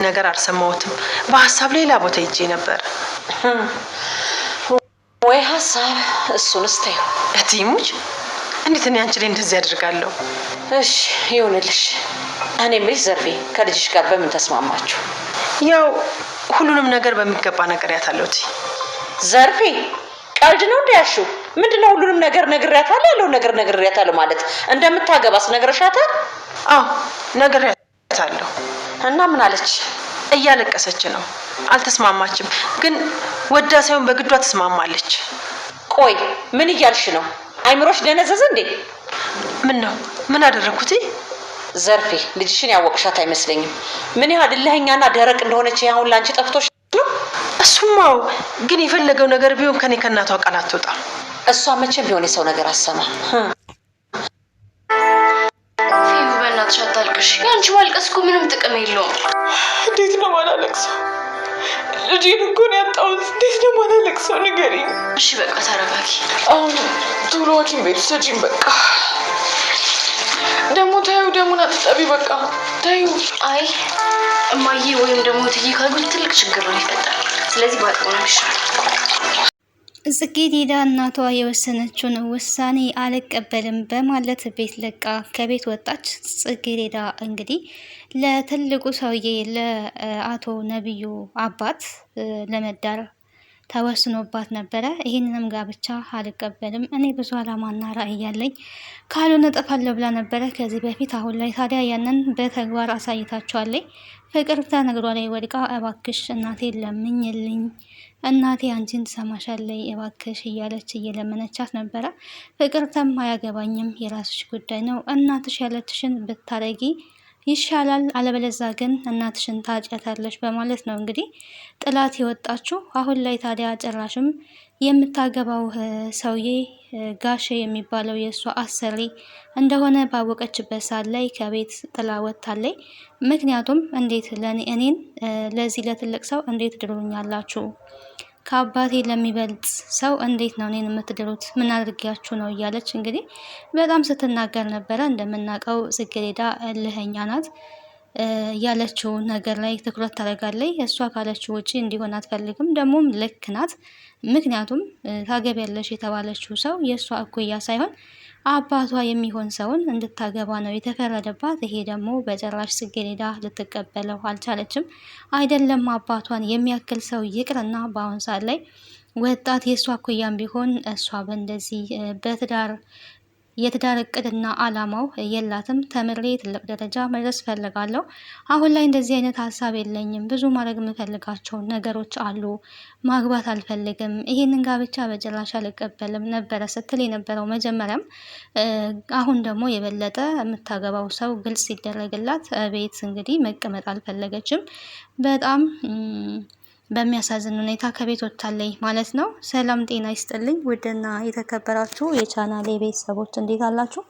ነገር አልሰማሁትም። በሐሳብ ሌላ ቦታ ሄጄ ነበር። ወይ ሐሳብ እሱንስ ተይው። እትይሙች እንዴት እኔ አንቺ ላይ እንደዚህ አድርጋለሁ? እሺ ይሁንልሽ። እኔ ምልሽ ዘርፌ ከልጅሽ ጋር በምን ተስማማችሁ? ያው ሁሉንም ነገር በሚገባ ነገር ያታለሁት። ዘርፌ ቀልድ ነው እንዴያሹ? ምንድነው ሁሉንም ነገር ነግሬያታለሁ ያለው ነገር ነግሬያታለሁ ማለት እንደምታገባስ ነግረሻታል? አዎ ነግሬያታለሁ። እና ምን አለች? እያለቀሰች ነው። አልተስማማችም፣ ግን ወዳ ሳይሆን በግዷ ተስማማለች። ቆይ ምን እያልሽ ነው? አይምሮሽ ደነዘዘ እንዴ? ምን ነው? ምን አደረኩት? ዘርፌ ልጅሽን ያወቅሻት አይመስለኝም። ምን ያህል እልህኛና ደረቅ እንደሆነች አሁን ላንቺ ጠፍቶሽ ነው? እሱማው ግን የፈለገው ነገር ቢሆን ከኔ ከእናቷ ቃል አትወጣም። እሷ መቼም ቢሆን የሰው ነገር አሰማ። ፊቡ በእናትሽ አታልቅሽ። ያንቺ ማልቀስ እኮ ምንም ጥቅም የለውም። እንዴት ነው ማላለቅሰው? ልጄን እኮ ነው ያጣሁት። እንዴት ነው ማላለቅሰው? ንገሪኝ። እሺ በቃ ተረጋጊ። አሁን ቶሎ ሐኪም ቤት ውሰጂኝ በቃ። ደግሞ ታዩ ደሙን አትጠቢ በቃ ታዩ። አይ እማዬ ወይም ደግሞ እትዬ ካሉት ትልቅ ችግር ነው ይፈጠራል። ስለዚህ ባጥቆ ነው ይሻላል። ጽጌረዳ እናቷ የወሰነችውን ውሳኔ አልቀበልም በማለት ቤት ለቃ ከቤት ወጣች። ጽጌረዳ እንግዲህ ለትልቁ ሰውዬ ለአቶ ነብዩ አባት ለመዳር ተወስኖባት ነበረ። ይህንንም ጋብቻ አልቀበልም፣ እኔ ብዙ አላማና ራዕይ ያለኝ ካልሆነ እጠፋለሁ ብላ ነበረ ከዚህ በፊት። አሁን ላይ ታዲያ ያንን በተግባር አሳይታቸዋለች። ፍቅር ተነግሯ ላይ ወድቃ እባክሽ እናቴ ለምኝልኝ፣ እናቴ አንቺን ትሰማሻለች እባክሽ እያለች እየለመነቻት ነበረ። ፍቅርተም አያገባኝም የራስሽ ጉዳይ ነው፣ እናትሽ ያለችሽን ብታረጊ ይሻላል፣ አለበለዛ ግን እናትሽን ታጭያታለሽ በማለት ነው እንግዲህ ጥላት የወጣችው። አሁን ላይ ታዲያ ጭራሽም የምታገባው ሰውዬ ጋሼ የሚባለው የእሷ አሰሪ እንደሆነ ባወቀችበት ሰዓት ላይ ከቤት ጥላ ወጥታለች። ምክንያቱም እንዴት እኔን ለዚህ ለትልቅ ሰው እንዴት ትድሩኛላችሁ? ከአባቴ ለሚበልጥ ሰው እንዴት ነው እኔን የምትድሩት? ምን አድርጊያችሁ ነው? እያለች እንግዲህ በጣም ስትናገር ነበረ። እንደምናውቀው ጽጌረዳ እልህኛ ናት። ያለችው ነገር ላይ ትኩረት ታደርጋለች። እሷ ካለችው ውጪ እንዲሆን አትፈልግም። ደግሞም ልክ ናት። ምክንያቱም ታገቢያለሽ የተባለችው ሰው የእሷ እኩያ ሳይሆን አባቷ የሚሆን ሰውን እንድታገባ ነው የተፈረደባት። ይሄ ደግሞ በጭራሽ ጽጌረዳ ልትቀበለው አልቻለችም። አይደለም አባቷን የሚያክል ሰው ይቅርና በአሁን ሰዓት ላይ ወጣት የእሷ እኩያም ቢሆን እሷ በእንደዚህ የትዳር እቅድና አላማው የላትም። ተምሬ ትልቅ ደረጃ መድረስ ፈልጋለሁ። አሁን ላይ እንደዚህ አይነት ሀሳብ የለኝም። ብዙ ማድረግ የምፈልጋቸው ነገሮች አሉ። ማግባት አልፈልግም። ይሄንን ጋብቻ በጭራሽ አልቀበልም ነበረ ስትል የነበረው መጀመሪያም። አሁን ደግሞ የበለጠ የምታገባው ሰው ግልጽ ሲደረግላት ቤት እንግዲህ መቀመጥ አልፈለገችም። በጣም በሚያሳዝን ሁኔታ ከቤት ወጥታለች ማለት ነው። ሰላም ጤና ይስጥልኝ ውድና የተከበራችሁ የቻናሌ ቤተሰቦች እንዴት አላችሁ?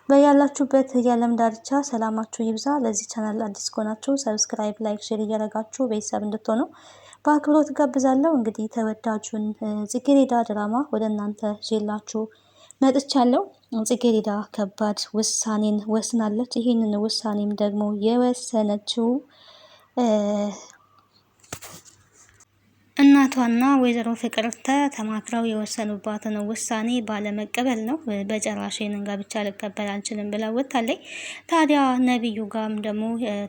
በያላችሁበት የዓለም ዳርቻ ሰላማችሁ ይብዛ። ለዚህ ቻናል አዲስ ከሆናችሁ ሰብስክራይብ፣ ላይክ፣ ሼር እያደረጋችሁ ቤተሰብ እንድትሆኑ በአክብሮት ጋብዛለሁ። እንግዲህ ተወዳጁን ጽጌረዳ ድራማ ወደ እናንተ ይዤላችሁ መጥቻለሁ። ጽጌረዳ ከባድ ውሳኔን ወስናለች። ይህንን ውሳኔም ደግሞ የወሰነችው እናቷና ወይዘሮ ፍቅርተ ተማክረው የወሰኑባትን ውሳኔ ባለመቀበል ነው። በጭራሽ ይህንን ጋብቻ ልቀበል አልችልም ብላ ወጥታለች። ታዲያ ነብዩ ጋርም ደግሞ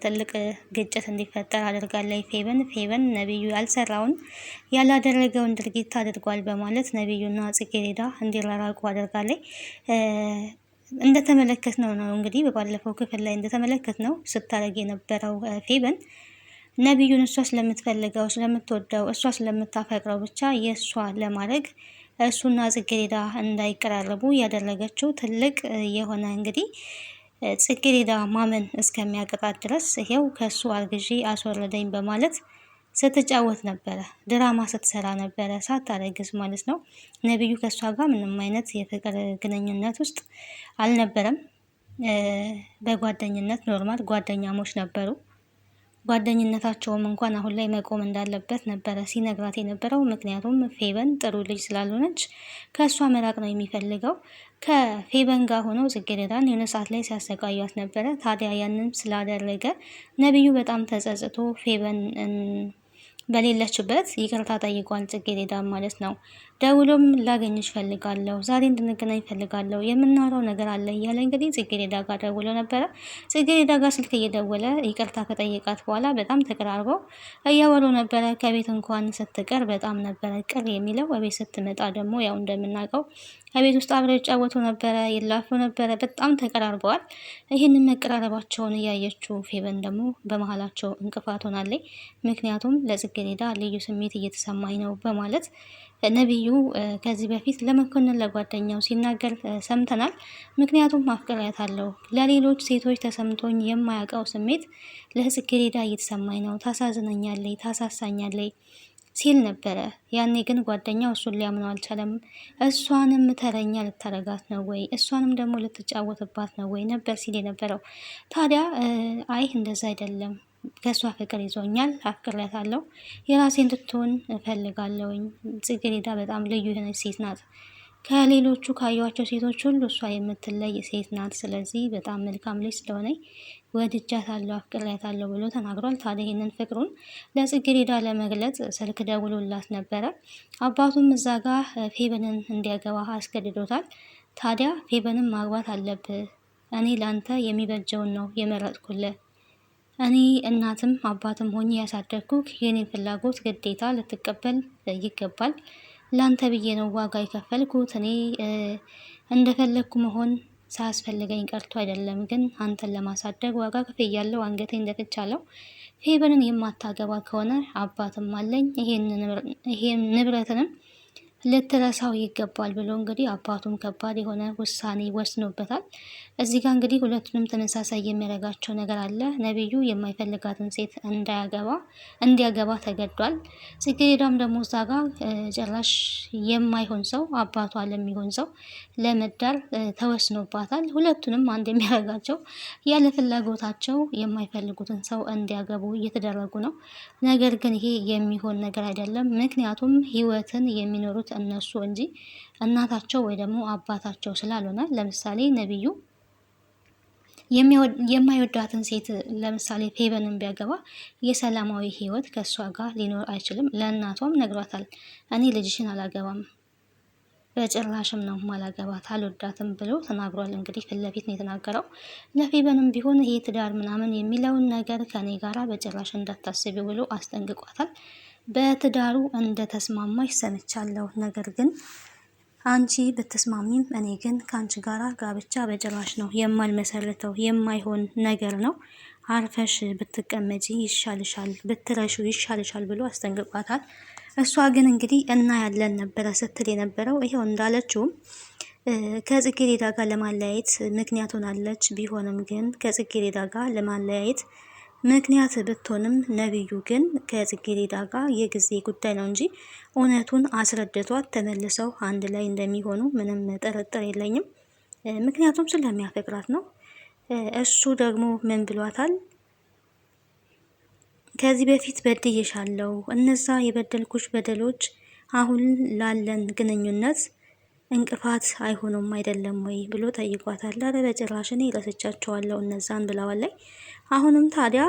ትልቅ ግጭት እንዲፈጠር አድርጋለች። ፌቨን ነብዩ ያልሰራውን ያላደረገውን ድርጊት አድርጓል በማለት ነብዩና ጽጌረዳ እንዲራራቁ አድርጋለች። እንደተመለከት ነው እንግዲህ በባለፈው ክፍል ላይ እንደተመለከት ነው ስታደርግ የነበረው ፌቨን ነብዩን እሷ ስለምትፈልገው ስለምትወደው እሷ ስለምታፈቅረው ብቻ የእሷ ለማድረግ እሱና ጽጌረዳ እንዳይቀራረቡ ያደረገችው ትልቅ የሆነ እንግዲህ ጽጌረዳ ማመን እስከሚያቅጣት ድረስ ይሄው ከሱ አርግዤ አስወረደኝ በማለት ስትጫወት ነበረ። ድራማ ስትሰራ ነበረ ሳታረግዝ ማለት ነው። ነብዩ ከእሷ ጋር ምንም አይነት የፍቅር ግንኙነት ውስጥ አልነበረም። በጓደኝነት ኖርማል ጓደኛሞች ነበሩ። ጓደኝነታቸውም እንኳን አሁን ላይ መቆም እንዳለበት ነበረ ሲነግራት የነበረው። ምክንያቱም ፌበን ጥሩ ልጅ ስላልሆነች ከእሷ መራቅ ነው የሚፈልገው። ከፌበን ጋር ሆነው ጽጌረዳን የሆነ ሰዓት ላይ ሲያሰቃያት ነበረ። ታዲያ ያንን ስላደረገ ነቢዩ በጣም ተጸጽቶ ፌበን በሌለችበት ይቅርታ ጠይቋል። ጽጌረዳ ማለት ነው። ደውሎም ላገኝሽ ፈልጋለሁ፣ ዛሬ እንድንገናኝ ፈልጋለሁ፣ የምናወራው ነገር አለ እያለ እንግዲህ ጽጌረዳ ጋር ደውሎ ነበረ። ጽጌረዳ ጋር ስልክ እየደወለ ይቅርታ ከጠየቃት በኋላ በጣም ተቀራርበው እያወሩ ነበረ። ከቤት እንኳን ስትቀር በጣም ነበረ ቅር የሚለው። በቤት ስትመጣ ደግሞ ያው እንደምናውቀው ከቤት ውስጥ አብረው ይጫወቱ ነበረ፣ ይላፉ ነበረ። በጣም ተቀራርበዋል። ይህንን መቀራረባቸውን እያየችው ፌበን ደግሞ በመሀላቸው እንቅፋት ሆናለች። ምክንያቱም ለጽጌረዳ ልዩ ስሜት እየተሰማኝ ነው በማለት ነቢዩ ከዚህ በፊት ለመኮንን ለጓደኛው ሲናገር ሰምተናል። ምክንያቱም አፍቅሬያታለሁ፣ ለሌሎች ሴቶች ተሰምቶኝ የማያውቀው ስሜት ለጽጌረዳ እየተሰማኝ ነው፣ ታሳዝነኛለች፣ ታሳሳኛለች ሲል ነበረ። ያኔ ግን ጓደኛው እሱን ሊያምነው አልቻለም። እሷንም ተረኛ ልታረጋት ነው ወይ እሷንም ደግሞ ልትጫወትባት ነው ወይ ነበር ሲል የነበረው። ታዲያ አይ እንደዛ አይደለም፣ ከእሷ ፍቅር ይዞኛል፣ አፍቅሬያታለሁ፣ የራሴ እንድትሆን እፈልጋለሁኝ። ጽጌረዳ በጣም ልዩ የሆነች ሴት ናት፣ ከሌሎቹ ካዩዋቸው ሴቶች ሁሉ እሷ የምትለይ ሴት ናት። ስለዚህ በጣም መልካም ልጅ ስለሆነ ወድጃታለሁ፣ አፍቅሬያታለሁ ብሎ ተናግሯል። ታዲያ ይህንን ፍቅሩን ለጽጌረዳ ለመግለጽ ስልክ ደውሎላት ነበረ። አባቱም እዛ ጋር ፌበንን እንዲያገባ አስገድዶታል። ታዲያ ፌበንን ማግባት አለብህ፣ እኔ ላንተ የሚበጀውን ነው የመረጥኩልህ፣ እኔ እናትም አባትም ሆኜ ያሳደግኩህ፣ የኔን ፍላጎት ግዴታ ልትቀበል ይገባል። ላንተ ብዬ ነው ዋጋ የከፈልኩት። እኔ እንደፈለግኩ መሆን ሳያስፈልገኝ ቀርቶ አይደለም፣ ግን አንተን ለማሳደግ ዋጋ ከፍያለሁ፣ አንገቴን ደፍቻለሁ። ፌበንን የማታገባ ከሆነ አባትም አለኝ፣ ይሄን ንብረትንም ልትረሳው ይገባል ብሎ እንግዲህ አባቱም ከባድ የሆነ ውሳኔ ወስኖበታል። እዚህ ጋር እንግዲህ ሁለቱንም ተመሳሳይ የሚያደርጋቸው ነገር አለ። ነቢዩ የማይፈልጋትን ሴት እንዲያገባ ተገዷል። ጽጌረዳም ደግሞ እዛ ጋር ጭራሽ የማይሆን ሰው አባቷ ለሚሆን ሰው ለመዳር ተወስኖባታል። ሁለቱንም አንድ የሚያደርጋቸው ያለ ፍላጎታቸው የማይፈልጉትን ሰው እንዲያገቡ እየተደረጉ ነው። ነገር ግን ይሄ የሚሆን ነገር አይደለም። ምክንያቱም ህይወትን የሚኖሩት እነሱ እንጂ እናታቸው ወይ ደግሞ አባታቸው ስላልሆነ። ለምሳሌ ነቢዩ የማይወዳትን ሴት ለምሳሌ ፌበንን ቢያገባ የሰላማዊ ህይወት ከእሷ ጋር ሊኖር አይችልም። ለእናቷም ነግሯታል። እኔ ልጅሽን አላገባም፣ በጭራሽም ነው ማላገባት፣ አልወዳትም ብሎ ተናግሯል። እንግዲህ ፊት ለፊት ነው የተናገረው። ለፌበንም ቢሆን ይሄ ትዳር ምናምን የሚለውን ነገር ከኔ ጋራ በጭራሽ እንዳታስቢ ብሎ አስጠንቅቋታል። በትዳሩ እንደተስማማች ሰምቻለሁ። ነገር ግን አንቺ ብትስማሚም እኔ ግን ከአንቺ ጋራ ጋብቻ በጭራሽ ነው የማልመሰርተው፣ የማይሆን ነገር ነው። አርፈሽ ብትቀመጪ ይሻልሻል፣ ብትረሹ ይሻልሻል ብሎ አስጠንቅቋታል። እሷ ግን እንግዲህ እናያለን ነበረ ስትል የነበረው። ይኸው እንዳለችውም ከጽጌረዳ ጋር ለማለያየት ምክንያት ሆናለች። ቢሆንም ግን ከጽጌረዳ ጋር ለማለያየት ምክንያት ብትሆንም ነቢዩ ግን ከጽጌረዳ ጋር የጊዜ ጉዳይ ነው እንጂ እውነቱን አስረድቷት ተመልሰው አንድ ላይ እንደሚሆኑ ምንም ጥርጥር የለኝም። ምክንያቱም ስለሚያፈቅራት ነው። እሱ ደግሞ ምን ብሏታል? ከዚህ በፊት በድዬሻለሁ፣ እነዛ የበደልኩሽ በደሎች አሁን ላለን ግንኙነት እንቅፋት አይሆኑም አይደለም ወይ ብሎ ጠይቋታል። ኧረ በጭራሽ እኔ ረስቻቸዋለሁ እነዛን ብለዋለች። አሁንም ታዲያ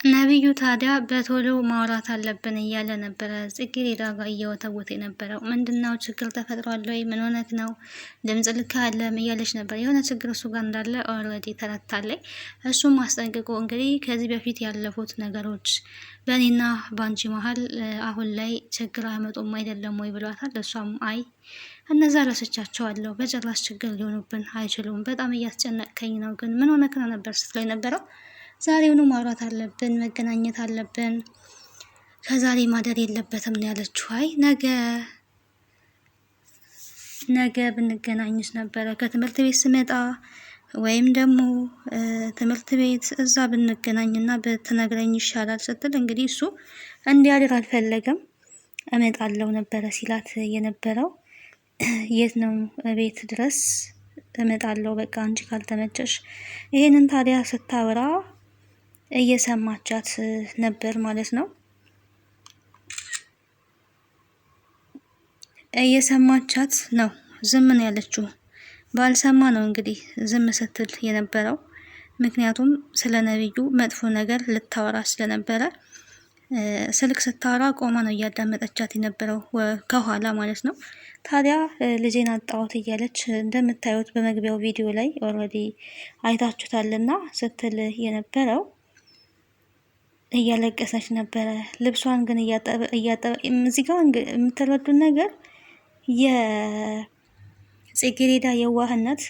ነቢዩ ታዲያ በቶሎ ማውራት አለብን እያለ ነበረ ጽጌረዳ ጋር እየወተወተ የነበረው። ምንድነው ችግር ተፈጥሯል ወይ? ምን ሆነክ ነው? ድምጽ ልክ አለም እያለች ነበር። የሆነ ችግር እሱ ጋር እንዳለ ኦልሬዲ ተረታለች። እሱም አስጠንቅቆ እንግዲህ ከዚህ በፊት ያለፉት ነገሮች በእኔና በአንቺ መሀል አሁን ላይ ችግር አያመጡም አይደለም ወይ ብሏታል። እሷም አይ እነዛ ረስቻቸዋለሁ፣ በጭራሽ ችግር ሊሆኑብን አይችሉም፣ በጣም እያስጨነቅከኝ ነው። ግን ምን ሆነክ ነው ነበር ስትለው የነበረው። ዛሬውኑ ማውራት አለብን፣ መገናኘት አለብን፣ ከዛሬ ማደር የለበትም ነው ያለችው። አይ ነገ ብንገናኝስ ነበረ ከትምህርት ቤት ስመጣ ወይም ደግሞ ትምህርት ቤት እዛ ብንገናኝና ብትነግረኝ ይሻላል ስትል እንግዲህ እሱ እንዲያድር አልፈለገም። እመጣለሁ ነበረ ሲላት የነበረው። የት ነው ቤት ድረስ እመጣለሁ በቃ አንቺ ካልተመቸሽ። ይሄንን ታዲያ ስታወራ እየሰማቻት ነበር ማለት ነው። እየሰማቻት ነው፣ ዝም ነው ያለችው። ባልሰማ ነው እንግዲህ ዝም ስትል የነበረው። ምክንያቱም ስለ ነብዩ መጥፎ ነገር ልታወራ ስለነበረ ስልክ ስታወራ ቆማ ነው እያዳመጠቻት የነበረው ከኋላ ማለት ነው። ታዲያ ልጄን አጣሁት እያለች እንደምታዩት በመግቢያው ቪዲዮ ላይ ኦልሬዲ አይታችሁታልና ስትል የነበረው እያለቀሰች ነበረ። ልብሷን ግን እያጠበ እዚህ ጋር የምትረዱን ነገር የጽጌሬዳ የዋህነት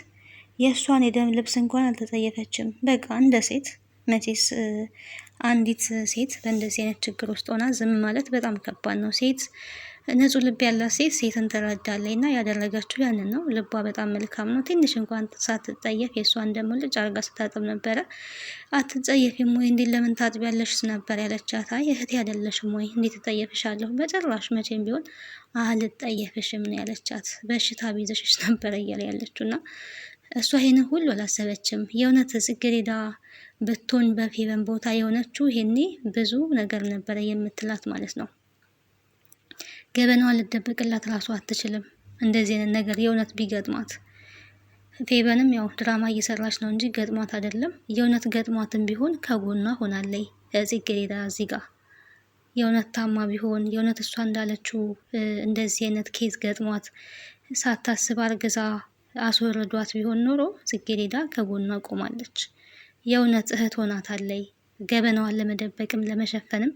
የእሷን የደም ልብስ እንኳን አልተጸየፈችም። በቃ እንደ ሴት መቼስ አንዲት ሴት በእንደዚህ አይነት ችግር ውስጥ ሆና ዝም ማለት በጣም ከባድ ነው። ሴት ንጹህ ልብ ያላት ሴት ሴትን ትረዳለች እና ያደረገችው ያንን ነው። ልቧ በጣም መልካም ነው። ትንሽ እንኳን ሳትጸየፍ የእሷን ደም ልጭ አርጋ ስታጥብ ነበረ። አትጸየፊም ወይ እንዴት ለምን ታጥቢያለሽ ነበር ያለቻት። አይ እህቴ አይደለሽም ወይ እንዴት እጠየፍሻለሁ? በጭራሽ መቼም ቢሆን አልጠየፍሽም ነው ያለቻት። በሽታ ቢይዘሽሽ ነበረ እያለ ያለችው እና እሷ ይሄንን ሁሉ አላሰበችም። የእውነት ጽጌሬዳ ብትሆን በፌቨን ቦታ የሆነችው ይሄኔ ብዙ ነገር ነበረ የምትላት ማለት ነው። ገበናዋን ልደበቅላት ራሱ አትችልም። እንደዚህ አይነት ነገር የእውነት ቢገጥማት፣ ፌቨንም ያው ድራማ እየሰራች ነው እንጂ ገጥሟት አይደለም። የእውነት ገጥሟትም ቢሆን ከጎኗ ሆናለይ ጽጌሬዳ። እዚህ ጋር የእውነት ታማ ቢሆን የእውነት እሷ እንዳለችው እንደዚህ አይነት ኬዝ ገጥሟት ሳታስብ አርግዛ አስወርዷት ቢሆን ኖሮ ጽጌሬዳ ከጎኗ ቆማለች። የእውነት እህት ሆናታለይ። ገበናዋን ለመደበቅም ለመሸፈንም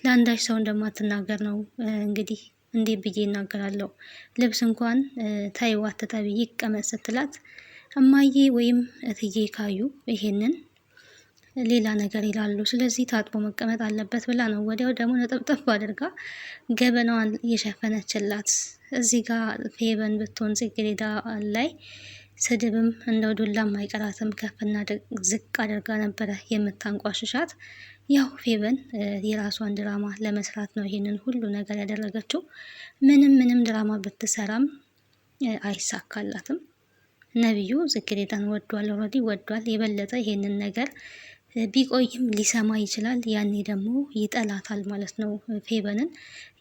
ለአንዳች ሰው እንደማትናገር ነው እንግዲህ እንዴት ብዬ እናገራለሁ። ልብስ እንኳን ታይዋ አትጠቢ ይቀመጥ ስትላት እማዬ ወይም እትዬ ካዩ ይሄንን ሌላ ነገር ይላሉ። ስለዚህ ታጥቦ መቀመጥ አለበት ብላ ነው ወዲያው ደግሞ ነጠብጠብ አድርጋ ገበናዋን የሸፈነችላት። እዚህ ጋር ፌቨን ብትሆን ጽጌሬዳ ላይ ስድብም እንደው ዱላም አይቀራትም። ከፍና ዝቅ አድርጋ ነበረ የምታንቋሽሻት። ያው ፌቨን የራሷን ድራማ ለመስራት ነው ይሄንን ሁሉ ነገር ያደረገችው። ምንም ድራማ ብትሰራም አይሳካላትም። ነብዩ ጽጌሬዳን ወዷል፣ ኦልሬዲ ወዷል። የበለጠ ይሄንን ነገር ቢቆይም ሊሰማ ይችላል። ያኔ ደግሞ ይጠላታል ማለት ነው። ፌቨንን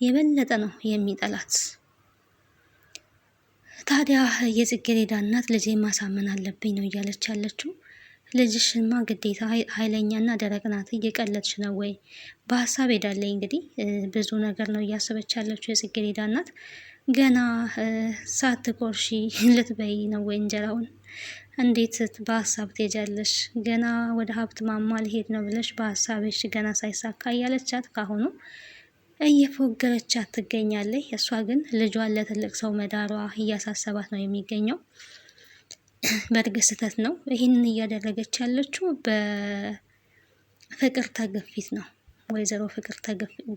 የበለጠ ነው የሚጠላት። ታዲያ የጽጌሬዳ እናት ልጄ ማሳመን አለብኝ ነው እያለች ያለችው። ልጅሽማ ግዴታ ኃይለኛና ደረቅ ናት፣ እየቀለድሽ ነው ወይ? በሀሳብ ሄዳለኝ እንግዲህ ብዙ ነገር ነው እያሰበች ያለችው የጽጌሬዳ እናት። ገና ሳትቆርሺ ልትበይ ነው ወይ እንጀራውን? እንዴት በሀሳብ ትሄጃለሽ? ገና ወደ ሀብት ማማ ልሄድ ነው ብለሽ በሀሳብሽ ገና ሳይሳካ እያለቻት ካሁኑ እየፎገረቻት ትገኛለች። እሷ ግን ልጇን ለትልቅ ሰው መዳሯ እያሳሰባት ነው የሚገኘው። በእርግጥ ስህተት ነው። ይህንን እያደረገች ያለችው በፍቅርተ ግፊት ነው። ወይዘሮ ፍቅርተ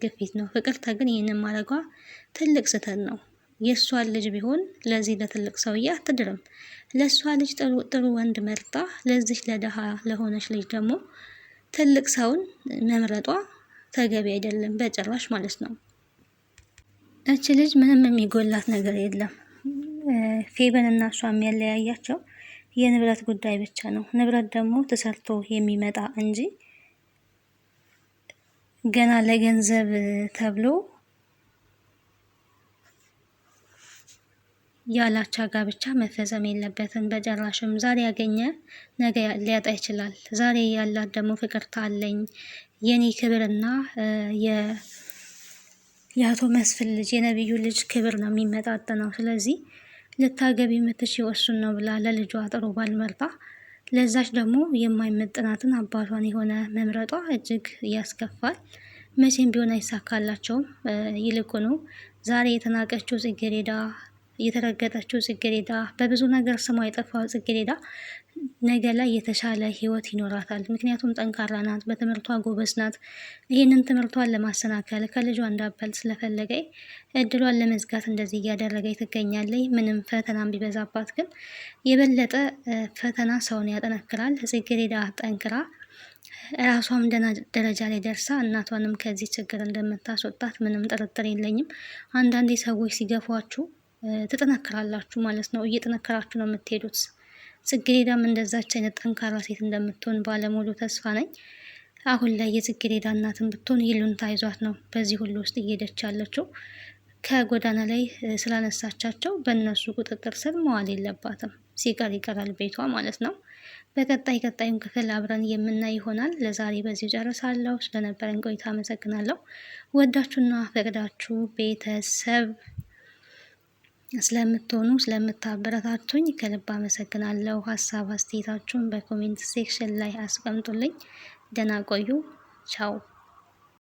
ግፊት ነው። ፍቅርተ ግን ይህንን ማድረጓ ትልቅ ስህተት ነው። የእሷን ልጅ ቢሆን ለዚህ ለትልቅ ሰውዬ አትድርም። ለእሷ ልጅ ጥሩ ወንድ መርጣ ለዚህ ለደሃ ለሆነች ልጅ ደግሞ ትልቅ ሰውን መምረጧ ተገቢ አይደለም በጭራሽ ማለት ነው። እች ልጅ ምንም የሚጎላት ነገር የለም። ፌቨን እና እሷ የሚያለያያቸው የንብረት ጉዳይ ብቻ ነው። ንብረት ደግሞ ተሰርቶ የሚመጣ እንጂ ገና ለገንዘብ ተብሎ ያላቻ ጋብቻ መፈጸም የለበትም በጭራሽም። ዛሬ ያገኘ ነገ ሊያጣ ይችላል። ዛሬ ያላት ደግሞ ፍቅርተ አለኝ የኔ ክብርና የአቶ መስፍን ልጅ የነብዩ ልጅ ክብር ነው የሚመጣጠነው። ስለዚህ ልታገቢ የምትችይው እሱን ነው ብላ ለልጇ ጥሩ ባል መርጣ ለዛች ደግሞ የማይመጥናትን አባቷን የሆነ መምረጧ እጅግ ያስከፋል። መቼም ቢሆን አይሳካላቸውም። ይልቁኑ ዛሬ የተናቀችው ጽጌሬዳ፣ የተረገጠችው ጽጌሬዳ፣ በብዙ ነገር ስሟ የጠፋው ጽጌሬዳ ነገ ላይ የተሻለ ህይወት ይኖራታል። ምክንያቱም ጠንካራ ናት፣ በትምህርቷ ጎበዝ ናት። ይህንን ትምህርቷን ለማሰናከል ከልጇ እንዳበልጥ ስለፈለገ እድሏን ለመዝጋት እንደዚህ እያደረገች ትገኛለች። ምንም ፈተናም ቢበዛባት ግን የበለጠ ፈተና ሰውን ያጠነክራል። ጽጌሬዳ ጠንክራ ራሷም ደህና ደረጃ ላይ ደርሳ እናቷንም ከዚህ ችግር እንደምታስወጣት ምንም ጥርጥር የለኝም። አንዳንዴ ሰዎች ሲገፏችሁ ትጠነክራላችሁ ማለት ነው። እየጠነከራችሁ ነው የምትሄዱት። ጽጌረዳም እንደዛች አይነት ጠንካራ ሴት እንደምትሆን ባለሙሉ ተስፋ ነኝ። አሁን ላይ የጽጌረዳ እናትን ብትሆን ይሉንታ ይዟት ነው በዚህ ሁሉ ውስጥ እየሄደች ያለችው። ከጎዳና ላይ ስላነሳቻቸው በእነሱ ቁጥጥር ስር መዋል የለባትም። ሲቀር ይቀራል ቤቷ ማለት ነው። ቀጣዩን ክፍል አብረን የምናይ ይሆናል። ለዛሬ በዚህ ጨርሳለሁ። ስለነበረን ቆይታ አመሰግናለሁ። ወዳችሁና ፈቅዳችሁ ቤተሰብ ስለምትሆኑ ስለምታበረታቱኝ ከልብ አመሰግናለሁ። ሀሳብ አስተያየታችሁን በኮሜንት ሴክሽን ላይ አስቀምጡልኝ። ደህና ቆዩ። ቻው